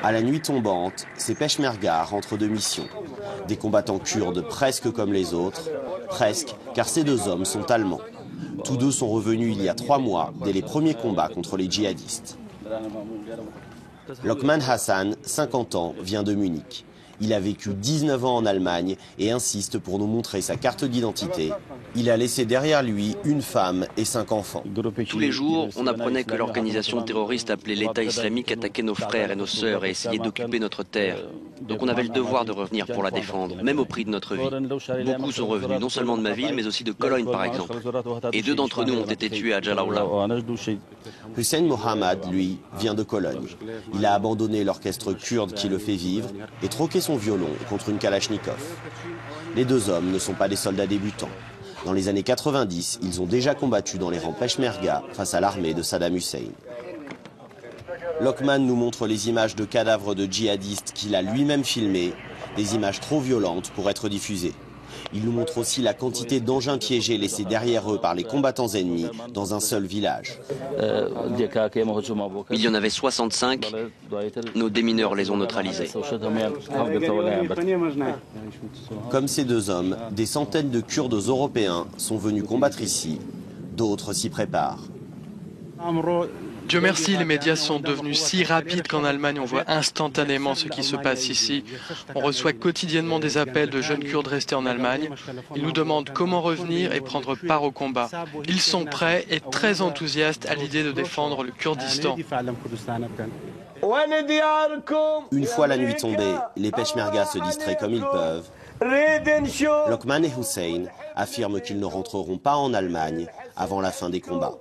À la nuit tombante, ces peshmergas rentrent de mission. Des combattants kurdes presque comme les autres, presque, car ces deux hommes sont allemands. Tous deux sont revenus il y a 3 mois, dès les premiers combats contre les djihadistes. Lokman Hassan, 50 ans, vient de Munich. Il a vécu 19 ans en Allemagne et insiste pour nous montrer sa carte d'identité. Il a laissé derrière lui une femme et 5 enfants. Tous les jours, on apprenait que l'organisation terroriste appelée l'État islamique attaquait nos frères et nos sœurs et essayait d'occuper notre terre. Donc on avait le devoir de revenir pour la défendre, même au prix de notre vie. Beaucoup sont revenus, non seulement de ma ville, mais aussi de Cologne par exemple. Et 2 d'entre nous ont été tués à Jalaula. Hussein Mohammad, lui, vient de Cologne. Il a abandonné l'orchestre kurde qui le fait vivre et troqué son violon contre une kalachnikov. Les deux hommes ne sont pas des soldats débutants. Dans les années 90, ils ont déjà combattu dans les rangs peshmerga face à l'armée de Saddam Hussein. Lokman nous montre les images de cadavres de djihadistes qu'il a lui-même filmés, des images trop violentes pour être diffusées. Il nous montre aussi la quantité d'engins piégés laissés derrière eux par les combattants ennemis dans un seul village. Il y en avait 65, nos démineurs les ont neutralisés. Comme ces deux hommes, des centaines de Kurdes européens sont venus combattre ici, d'autres s'y préparent. Dieu merci, les médias sont devenus si rapides qu'en Allemagne, on voit instantanément ce qui se passe ici. On reçoit quotidiennement des appels de jeunes Kurdes restés en Allemagne. Ils nous demandent comment revenir et prendre part au combat. Ils sont prêts et très enthousiastes à l'idée de défendre le Kurdistan. Une fois la nuit tombée, les peshmergas se distraient comme ils peuvent. Lokman et Hussein affirment qu'ils ne rentreront pas en Allemagne avant la fin des combats.